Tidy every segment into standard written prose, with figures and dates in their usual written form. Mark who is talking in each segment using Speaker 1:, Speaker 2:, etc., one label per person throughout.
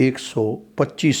Speaker 1: 125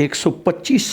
Speaker 1: 125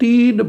Speaker 1: 3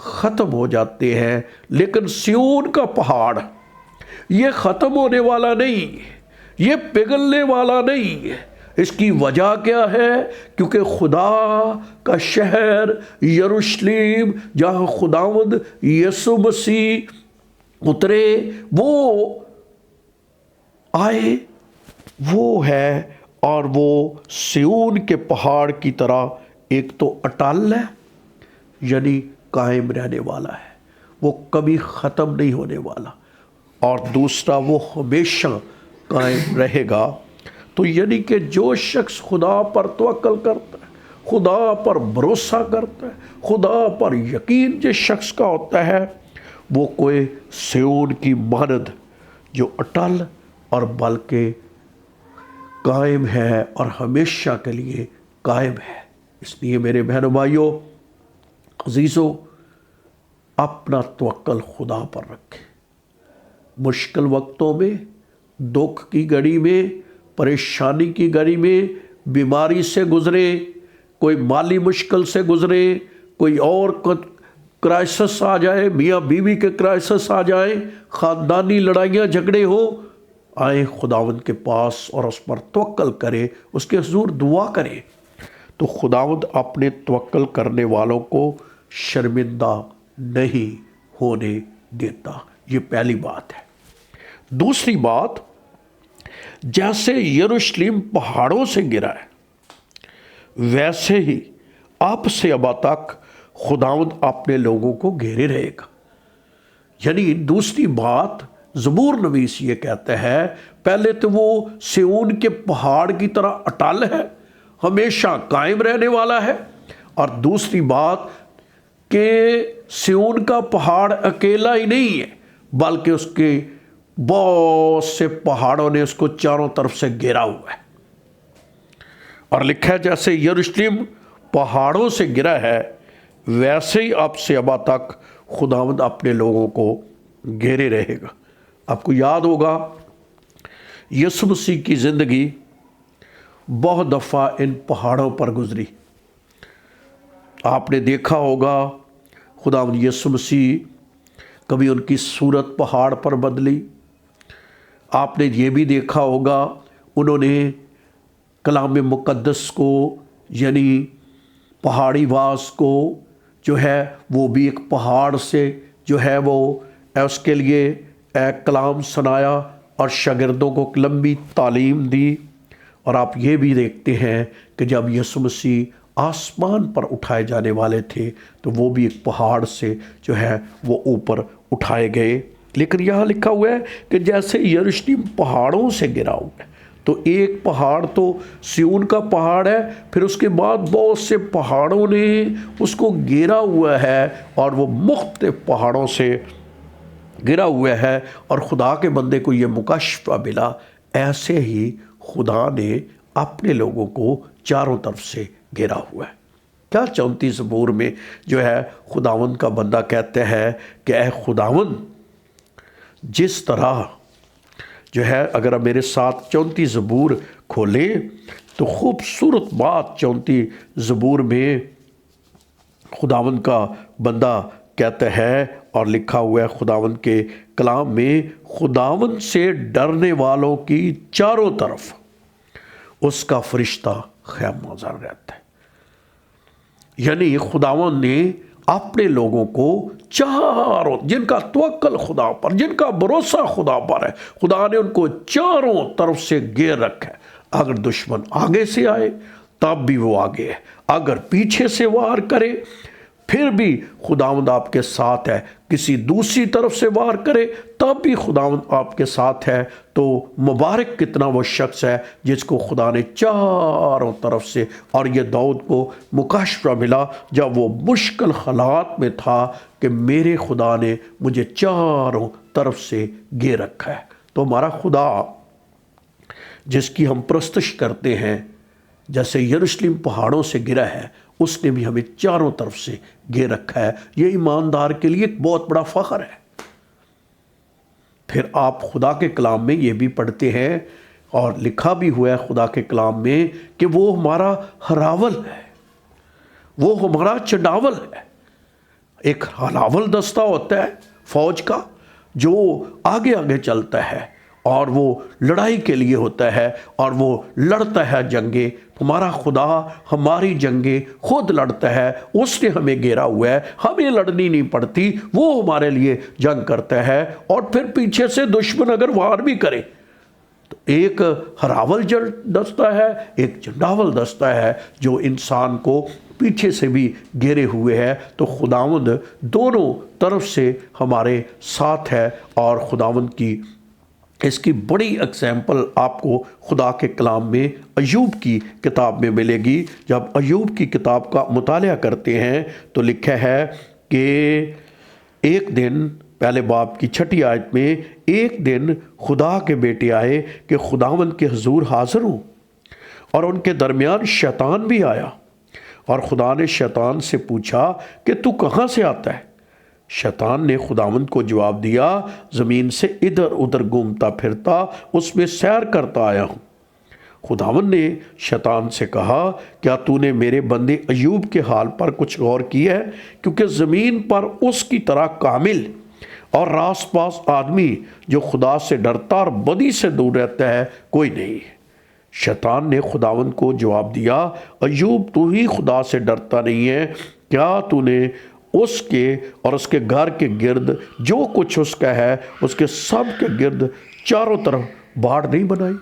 Speaker 1: ختم ہو جاتے ہیں، لیکن سیون کا پہاڑ یہ ختم ہونے والا نہیں، یہ پگھلنے والا نہیں۔ اس کی وجہ کیا ہے؟ کیونکہ خدا کا شہر یروشلم جہاں خداوند یسوع مسیح اترے، وہ آئے، وہ ہے، اور وہ سیون کے پہاڑ کی طرح ایک تو اٹل ہے، یعنی قائم رہنے والا ہے، وہ کبھی ختم نہیں ہونے والا، اور دوسرا وہ ہمیشہ قائم رہے گا۔ تو یعنی کہ جو شخص خدا پر توکل کرتا ہے، خدا پر بھروسہ کرتا ہے، خدا پر یقین جس شخص کا ہوتا ہے، وہ کوئی سیون کی مانند جو اٹل اور بلکہ قائم ہے اور ہمیشہ کے لیے قائم ہے۔ اس لیے میرے بہنوں بھائیوں عزیزو، اپنا توکل خدا پر رکھیں۔ مشکل وقتوں میں، دکھ کی گھڑی میں، پریشانی کی گھڑی میں، بیماری سے گزرے، کوئی مالی مشکل سے گزرے، کوئی اور کرائسس آ جائے، میاں بیوی کے کرائسس آ جائیں، خاندانی لڑائیاں جھگڑے ہو، آئیں خداوند کے پاس اور اس پر توکل کریں، اس کے حضور دعا کریں، تو خداوند اپنے توکل کرنے والوں کو شرمندہ نہیں ہونے دیتا۔ یہ پہلی بات ہے۔ دوسری بات، جیسے یروشلم پہاڑوں سے گرا ہے، ویسے ہی اب سے ابد تک خداوند اپنے لوگوں کو گھیرے رہے گا۔ یعنی دوسری بات، زبور نویس یہ کہتا ہے، پہلے تو وہ سیون کے پہاڑ کی طرح اٹل ہے، ہمیشہ قائم رہنے والا ہے، اور دوسری بات کہ سیون کا پہاڑ اکیلا ہی نہیں ہے، بلکہ اس کے بہت سے پہاڑوں نے اس کو چاروں طرف سے گھیرا ہوا ہے۔ اور لکھا ہے جیسے یروشلم پہاڑوں سے گرا ہے، ویسے ہی اب سے ابد تک خداوند اپنے لوگوں کو گھیرے رہے گا۔ آپ کو یاد ہوگا یسوع مسیح کی زندگی بہت دفعہ ان پہاڑوں پر گزری۔ آپ نے دیکھا ہوگا خداوند یسوع مسیح کبھی ان کی صورت پہاڑ پر بدلی۔ آپ نے یہ بھی دیکھا ہوگا انہوں نے کلام مقدس کو، یعنی پہاڑی واس کو جو ہے وہ بھی ایک پہاڑ سے جو ہے وہ اس کے لیے ایک کلام سنایا اور شاگردوں کو لمبی تعلیم دی۔ اور آپ یہ بھی دیکھتے ہیں کہ جب یسوع مسیح آسمان پر اٹھائے جانے والے تھے تو وہ بھی ایک پہاڑ سے جو ہے وہ اوپر اٹھائے گئے۔ لیکن یہاں لکھا ہوا ہے کہ جیسے یروشلم پہاڑوں سے گرا ہوا ہے، تو ایک پہاڑ تو سیون کا پہاڑ ہے، پھر اس کے بعد بہت سے پہاڑوں نے اس کو گھیرا ہوا ہے، اور وہ مختلف پہاڑوں سے گرا ہوا ہے، اور خدا کے بندے کو یہ مکاشفہ ملا، ایسے ہی خدا نے اپنے لوگوں کو چاروں طرف سے گھیرا ہوا ہے۔ کیا 34 زبور میں جو ہے خداوند کا بندہ کہتے ہیں کہ اے خداوند، جس طرح جو ہے، اگر آپ میرے ساتھ 34 زبور کھولیں تو خوبصورت بات 34 زبور میں خداوند کا بندہ کہتا ہے، اور لکھا ہوا ہے خداوند کے کلام میں، خداوند سے ڈرنے والوں کی چاروں طرف اس کا فرشتہ خیم نظر رہتا ہے۔ یعنی خداوند نے اپنے لوگوں کو چاروں، جن کا توکل خدا پر، جن کا بھروسہ خدا پر ہے، خدا نے ان کو چاروں طرف سے گھیر رکھا ہے۔ اگر دشمن آگے سے آئے تب بھی وہ آگے ہے، اگر پیچھے سے وار کرے پھر بھی خداوند آپ کے ساتھ ہے، کسی دوسری طرف سے وار کرے تب بھی خداوند آپ کے ساتھ ہے۔ تو مبارک کتنا وہ شخص ہے جس کو خدا نے چاروں طرف سے، اور یہ داؤد کو مکاشفہ ملا جب وہ مشکل حالات میں تھا کہ میرے خدا نے مجھے چاروں طرف سے گھیر رکھا ہے۔ تو ہمارا خدا جس کی ہم پرستش کرتے ہیں، جیسے یروشلم پہاڑوں سے گرا ہے، اس نے بھی ہمیں چاروں طرف سے گھیر رکھا ہے۔ یہ ایماندار کے لیے ایک بہت بڑا فخر ہے۔ پھر آپ خدا کے کلام میں یہ بھی پڑھتے ہیں، اور لکھا بھی ہوا ہے خدا کے کلام میں، کہ وہ ہمارا ہراول ہے، وہ ہمارا چنڈاول ہے۔ ایک ہلاول دستہ ہوتا ہے فوج کا جو آگے آگے چلتا ہے اور وہ لڑائی کے لیے ہوتا ہے اور وہ لڑتا ہے جنگیں. ہمارا خدا ہماری جنگیں خود لڑتا ہے، اس نے ہمیں گھیرا ہوا ہے، ہمیں لڑنی نہیں پڑتی، وہ ہمارے لیے جنگ کرتا ہے. اور پھر پیچھے سے دشمن اگر وار بھی کرے تو ایک ہراول دستہ ہے، ایک چنڈاول دستہ ہے جو انسان کو پیچھے سے بھی گھیرے ہوئے ہے. تو خداوند دونوں طرف سے ہمارے ساتھ ہے. اور خداوند کی اس کی بڑی اگزامپل آپ کو خدا کے کلام میں ایوب کی کتاب میں ملے گی. جب ایوب کی کتاب کا مطالعہ کرتے ہیں تو لکھا ہے کہ ایک دن، پہلے باب کی 6 آیت میں، ایک دن خدا کے بیٹے آئے کہ خداوند کے حضور حاضر ہوں، اور ان کے درمیان شیطان بھی آیا. اور خدا نے شیطان سے پوچھا کہ تو کہاں سے آتا ہے؟ شیطان نے خداوند کو جواب دیا، زمین سے ادھر ادھر گھومتا پھرتا اس میں سیر کرتا آیا ہوں. خداوند نے شیطان سے کہا، کیا تو نے میرے بندے ایوب کے حال پر کچھ غور کیا ہے؟ کیونکہ زمین پر اس کی طرح کامل اور راست باز آدمی جو خدا سے ڈرتا اور بدی سے دور رہتا ہے کوئی نہیں. شیطان نے خداوند کو جواب دیا، ایوب تو ہی خدا سے ڈرتا نہیں ہے، کیا تو نے اس کے اور اس کے گھر کے گرد جو کچھ اس کا ہے اس کے سب کے گرد چاروں طرف باڑ نہیں بنائی؟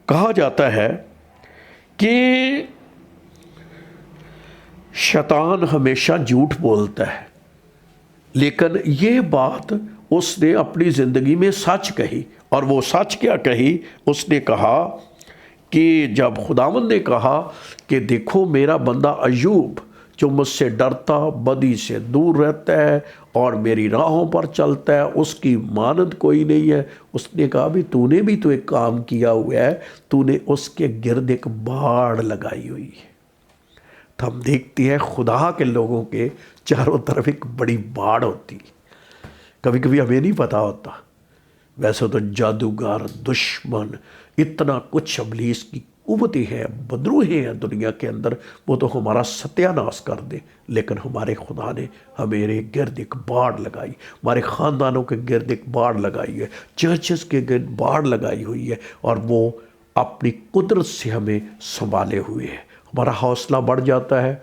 Speaker 1: کہا جاتا ہے کہ شیطان ہمیشہ جھوٹ بولتا ہے، لیکن یہ بات اس نے اپنی زندگی میں سچ کہی. اور وہ سچ کیا کہی؟ اس نے کہا کہ جب خداوند نے کہا کہ دیکھو میرا بندہ ایوب جو مجھ سے ڈرتا، بدی سے دور رہتا ہے اور میری راہوں پر چلتا ہے، اس کی مانند کوئی نہیں ہے. اس نے کہا بھی تو نے بھی تو ایک کام کیا ہوا ہے، تو نے اس کے گرد ایک باڑ لگائی ہوئی ہے. تو ہم دیکھتے ہیں خدا کے لوگوں کے چاروں طرف ایک بڑی باڑ ہوتی ہے. کبھی کبھی ہمیں نہیں پتا ہوتا. ویسے تو جادوگر، دشمن، اتنا کچھ ابلیس کی قوتیں ہیں، بدروہیں ہیں دنیا کے اندر، وہ تو ہمارا ستیہ ناش کر دے. لیکن ہمارے خدا نے ہمارے گرد ایک باڑ لگائی، ہمارے خاندانوں کے گرد ایک باڑ لگائی ہے، چرچز کے گرد باڑ لگائی ہوئی ہے، اور وہ اپنی قدرت سے ہمیں سنبھالے ہوئے ہے. ہمارا حوصلہ بڑھ جاتا ہے،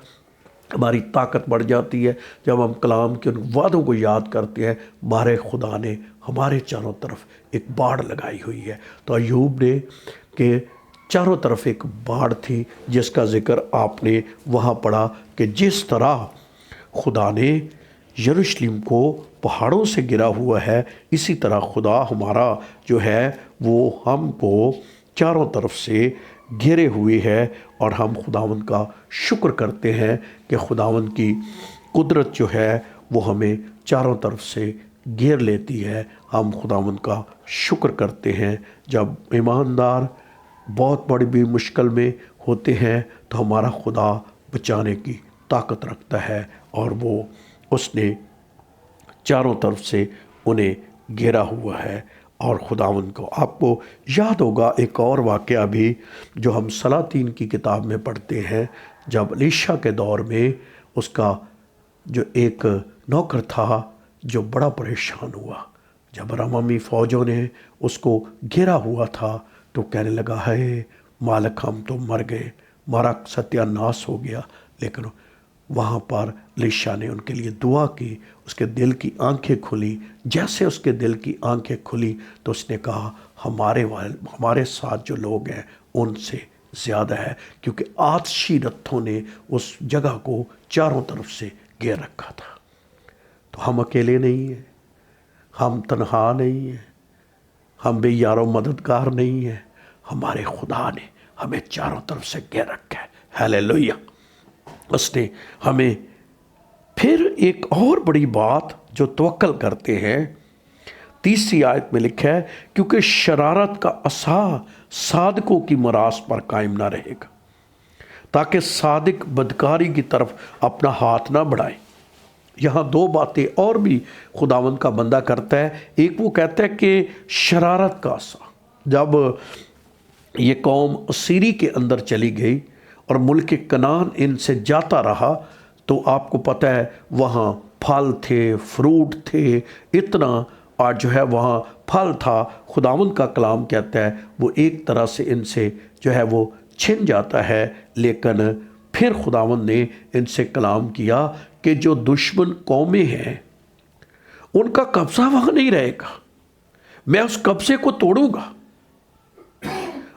Speaker 1: ہماری طاقت بڑھ جاتی ہے جب ہم کلام کے ان وعدوں کو یاد کرتے ہیں. ہمارے خدا نے ہمارے چاروں طرف ایک باڑ لگائی ہوئی ہے. تو ایوب نے کہ چاروں طرف ایک باڑ تھی، جس کا ذکر آپ نے وہاں پڑھا کہ جس طرح خدا نے یروشلم کو پہاڑوں سے گرا ہوا ہے، اسی طرح خدا ہمارا جو ہے وہ ہم کو چاروں طرف سے گھیرے ہوئے ہے. اور ہم خداوند کا شکر کرتے ہیں کہ خداوند کی قدرت جو ہے وہ ہمیں چاروں طرف سے گھیر لیتی ہے. ہم خداوند کا شکر کرتے ہیں. جب ایماندار بہت بڑی بھی مشکل میں ہوتے ہیں تو ہمارا خدا بچانے کی طاقت رکھتا ہے، اور وہ اس نے چاروں طرف سے انہیں گھیرا ہوا ہے. اور خداوند کو آپ کو یاد ہوگا ایک اور واقعہ بھی جو ہم سلاطین کی کتاب میں پڑھتے ہیں، جب الیشا کے دور میں اس کا جو ایک نوکر تھا جو بڑا پریشان ہوا. جب رامامی فوجوں نے اس کو گھیرا ہوا تھا تو کہنے لگا، ہے مالک ہم تو مر گئے، ہمارا ستیہ ناش ہو گیا. لیکن وہاں پر الیشا نے ان کے لیے دعا کی، اس کے دل کی آنکھیں کھلی. جیسے اس کے دل کی آنکھیں کھلی تو اس نے کہا، ہمارے ساتھ جو لوگ ہیں ان سے زیادہ ہے، کیونکہ آتشی رتھوں نے اس جگہ کو چاروں طرف سے گھیر رکھا تھا. تو ہم اکیلے نہیں ہیں، ہم تنہا نہیں ہیں، ہم بے یار و مددگار نہیں ہیں. ہمارے خدا نے ہمیں چاروں طرف سے گھیر رکھا ہے. ہیلیلویا. اس نے ہمیں پھر ایک اور بڑی بات جو توکل کرتے ہیں، 30 آیت میں لکھا ہے، کیونکہ شرارت کا عصا صادقوں کی میراث پر قائم نہ رہے گا، تاکہ صادق بدکاری کی طرف اپنا ہاتھ نہ بڑھائے. یہاں 2 باتیں اور بھی خداوند کا بندہ کرتا ہے. ایک وہ کہتا ہے کہ شرارت کا عصا، جب یہ قوم اسیری کے اندر چلی گئی اور ملک کنعان ان سے جاتا رہا تو آپ کو پتہ ہے وہاں پھل تھے، فروٹ تھے، اتنا، اور جو ہے وہاں پھل تھا۔ خداوند کا کلام کہتا ہے وہ ایک طرح سے ان سے جو ہے وہ چھن جاتا ہے، لیکن پھر خداوند نے ان سے کلام کیا کہ جو دشمن قومیں ہیں ان کا قبضہ وہاں نہیں رہے گا، میں اس قبضے کو توڑوں گا۔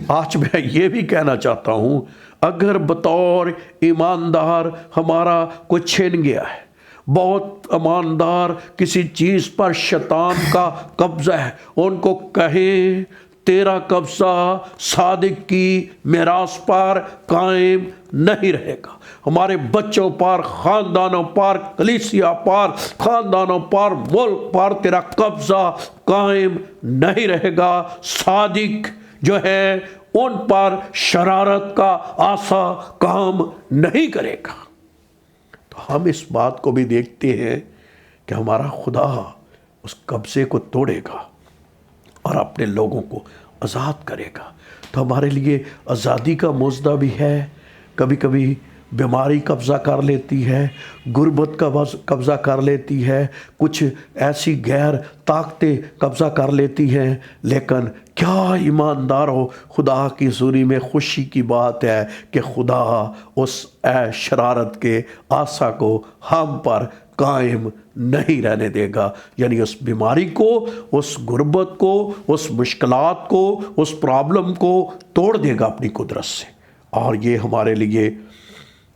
Speaker 1: آج میں یہ بھی کہنا چاہتا ہوں، اگر بطور ایماندار ہمارا کوئی چھن گیا ہے، بہت ایماندار کسی چیز پر شیطان کا قبضہ ہے، ان کو کہیں تیرا قبضہ صادق کی میراث پر قائم نہیں رہے گا، ہمارے بچوں پر، خاندانوں پر، کلیسیا پر، خاندانوں پر، ملک پر تیرا قبضہ قائم نہیں رہے گا، صادق جو ہے ان پر شرارت کا آسا کام نہیں کرے گا۔ تو ہم اس بات کو بھی دیکھتے ہیں کہ ہمارا خدا اس قبضے کو توڑے گا اور اپنے لوگوں کو آزاد کرے گا۔ تو ہمارے لیے آزادی کا معجزہ بھی ہے۔ کبھی کبھی بیماری قبضہ کر لیتی ہے، غربت کا قبضہ کر لیتی ہے، کچھ ایسی غیر طاقتیں قبضہ کر لیتی ہیں، لیکن کیا ایماندار ہو، خدا کی حضوری میں خوشی کی بات ہے کہ خدا اس شرارت کے آسا کو ہم پر قائم نہیں رہنے دے گا، یعنی اس بیماری کو، اس غربت کو، اس مشکلات کو، اس پرابلم کو توڑ دے گا اپنی قدرت سے۔ اور یہ ہمارے لیے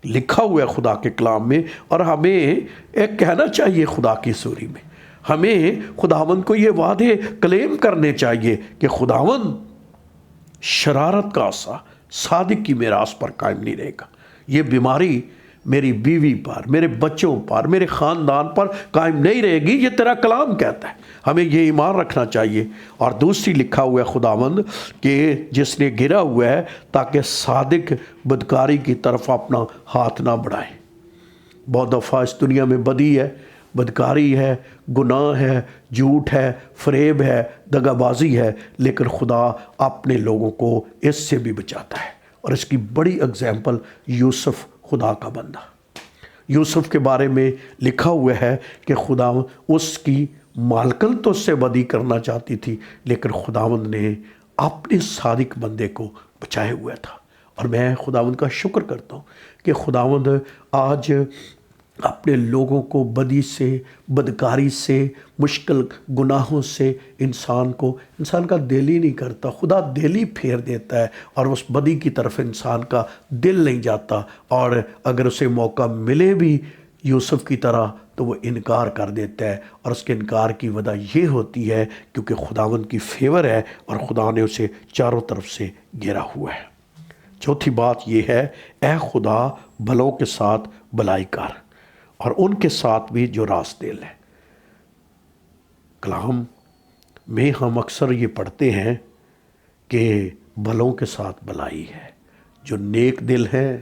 Speaker 1: لکھا ہوا ہے خدا کے کلام میں، اور ہمیں ایک کہنا چاہیے خدا کی حضوری میں، ہمیں خداوند کو یہ وعدے کلیم کرنے چاہیے کہ خداوند شرارت کا آسا صادق کی میراث پر قائم نہیں رہے گا، یہ بیماری میری بیوی پر، میرے بچوں پر، میرے خاندان پر قائم نہیں رہے گی، یہ تیرا کلام کہتا ہے۔ ہمیں یہ ایمان رکھنا چاہیے۔ اور دوسری لکھا ہوا ہے خداوند کہ جس نے گرا ہوا ہے تاکہ صادق بدکاری کی طرف اپنا ہاتھ نہ بڑھائے۔ بہت دفعہ اس دنیا میں بدی ہے، بدکاری ہے، گناہ ہے، جھوٹ ہے، فریب ہے، دغا بازی ہے، لیکن خدا اپنے لوگوں کو اس سے بھی بچاتا ہے۔ اور اس کی بڑی اگزامپل یوسف خدا کا بندہ، یوسف کے بارے میں لکھا ہوا ہے کہ خدا اس کی مالکن تو اس سے بدی کرنا چاہتی تھی، لیکن خداوند نے اپنے صادق بندے کو بچائے ہوا تھا۔ اور میں خداوند کا شکر کرتا ہوں کہ خداوند آج اپنے لوگوں کو بدی سے، بدکاری سے، مشکل گناہوں سے انسان کا دل ہی نہیں کرتا، خدا دل ہی پھیر دیتا ہے، اور اس بدی کی طرف انسان کا دل نہیں جاتا، اور اگر اسے موقع ملے بھی یوسف کی طرح تو وہ انکار کر دیتا ہے، اور اس کے انکار کی وجہ یہ ہوتی ہے کیونکہ خداوند کی فیور ہے اور خدا نے اسے چاروں طرف سے گھیرا ہوا ہے۔ چوتھی بات یہ ہے، اے خدا بھلوں کے ساتھ بھلائی کر، اور ان کے ساتھ بھی جو راست دل ہے۔ کلام میں ہم اکثر یہ پڑھتے ہیں کہ بھلوں کے ساتھ بھلائی ہے، جو نیک دل ہیں،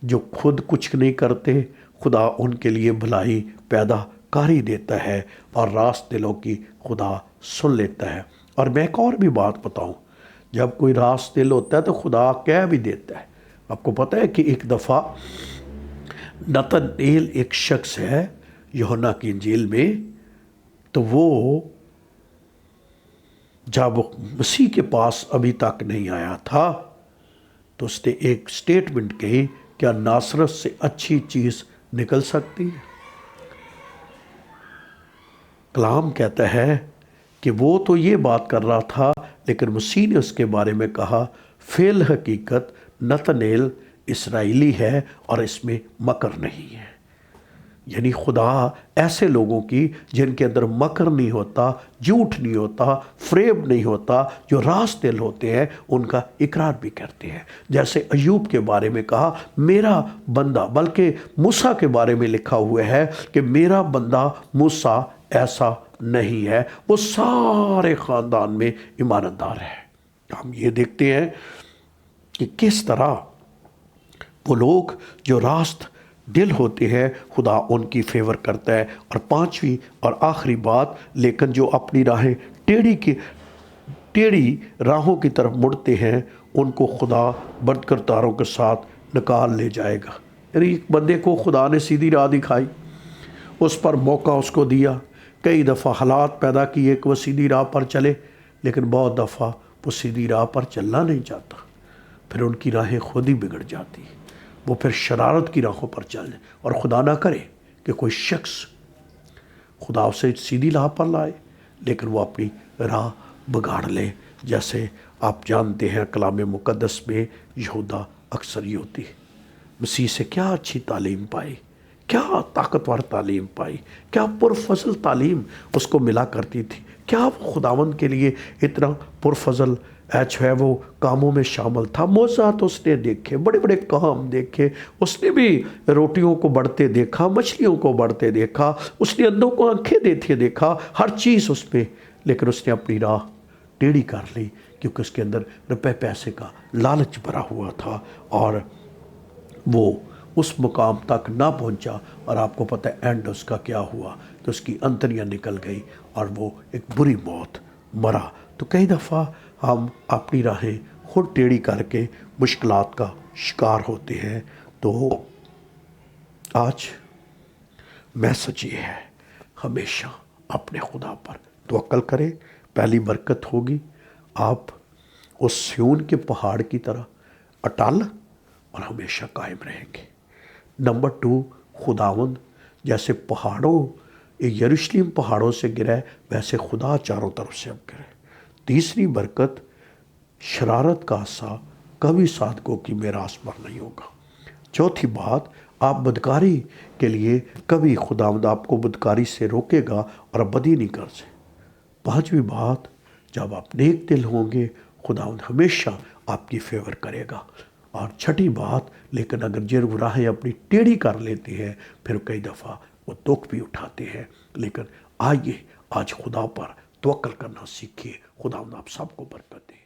Speaker 1: جو خود کچھ نہیں کرتے، خدا ان کے لیے بھلائی پیدا کر ہی دیتا ہے، اور راست دلوں کی خدا سن لیتا ہے۔ اور میں ایک اور بھی بات بتاؤں، جب کوئی راست دل ہوتا ہے تو خدا کہہ بھی دیتا ہے۔ آپ کو پتہ ہے کہ ایک دفعہ نتنیل ایک شخص ہے یوحنا کی انجیل میں، تو وہ جب مسیح کے پاس ابھی تک نہیں آیا تھا تو اس نے ایک سٹیٹمنٹ کہی، کیا ناصرت سے اچھی چیز نکل سکتی ہے؟ کلام کہتا ہے کہ وہ تو یہ بات کر رہا تھا، لیکن مسیح نے اس کے بارے میں کہا، فی الحقیقت نتنیل اسرائیلی ہے اور اس میں مکر نہیں ہے۔ یعنی خدا ایسے لوگوں کی جن کے اندر مکر نہیں ہوتا، جھوٹ نہیں ہوتا، فریب نہیں ہوتا، جو راست دل ہوتے ہیں، ان کا اقرار بھی کرتے ہیں۔ جیسے ایوب کے بارے میں کہا، میرا بندہ، بلکہ موسیٰ کے بارے میں لکھا ہوا ہے کہ میرا بندہ موسیٰ ایسا نہیں ہے، وہ سارے خاندان میں ایماندار ہے۔ ہم یہ دیکھتے ہیں کہ کس طرح وہ لوگ جو راست دل ہوتے ہیں خدا ان کی فیور کرتا ہے۔ اور پانچویں اور آخری بات، لیکن جو اپنی راہیں ٹیڑھی راہوں کی طرف مڑتے ہیں ان کو خدا بدکرداروں کے ساتھ نکال لے جائے گا۔ یعنی ایک بندے کو خدا نے سیدھی راہ دکھائی، اس پر موقع اس کو دیا، کئی دفعہ حالات پیدا کیے کہ وہ سیدھی راہ پر چلے، لیکن بہت دفعہ وہ سیدھی راہ پر چلنا نہیں چاہتا، پھر ان کی راہیں خود ہی بگڑ جاتی، وہ پھر شرارت کی راہوں پر چل جائے، اور خدا نہ کرے کہ کوئی شخص خدا اسے سیدھی راہ پر لائے لیکن وہ اپنی راہ بگاڑ لے، جیسے آپ جانتے ہیں کلام مقدس میں یہودا اکثر یہ ہوتی ہے۔ مسیح سے کیا اچھی تعلیم پائی، کیا طاقتور تعلیم پائی، کیا پرفضل تعلیم اس کو ملا کرتی تھی، کیا وہ خداوند کے لیے اتنا پرفضل جو ہے وہ کاموں میں شامل تھا۔ معجزات اس نے دیکھے، بڑے بڑے کام دیکھے، اس نے بھی روٹیوں کو بڑھتے دیکھا، مچھلیوں کو بڑھتے دیکھا، اس نے اندھوں کو آنکھیں دیتے دیکھا، ہر چیز اس پہ، لیکن اس نے اپنی راہ ٹیڑھی کر لی کیونکہ اس کے اندر روپے پیسے کا لالچ بھرا ہوا تھا، اور وہ اس مقام تک نہ پہنچا، اور آپ کو پتہ ہے اینڈ اس کا کیا ہوا، تو اس کی انتڑیاں نکل گئی اور وہ ایک بری موت مرا۔ تو کئی دفعہ ہم اپنی راہیں خود ٹیڑھی کر کے مشکلات کا شکار ہوتے ہیں۔ تو آج میسج یہ ہے، ہمیشہ اپنے خدا پر توکل کریں۔ پہلی برکت ہوگی، آپ اس سیون کے پہاڑ کی طرح اٹل اور ہمیشہ قائم رہیں گے۔ نمبر 2، خداوند جیسے پہاڑوں یروشلم پہاڑوں سے گرے ویسے خدا چاروں طرف سے اب گرے۔ تیسری برکت، شرارت کا عصا کبھی صادقوں کی میراث پر نہیں ہوگا۔ چوتھی بات، آپ بدکاری کے لیے کبھی خداوند آپ کو بدکاری سے روکے گا اور بدی نہیں کر سے۔ پانچویں بات، جب آپ نیک دل ہوں گے خداوند ہمیشہ آپ کی فیور کرے گا۔ اور چھٹی بات، لیکن اگر جرم راہیں اپنی ٹیڑھی کر لیتے ہیں پھر کئی دفعہ وہ دکھ بھی اٹھاتے ہیں، لیکن آئیے آج خدا پر توکل کرنا سیکھیے۔ خداوند آپ سب کو برکت دے۔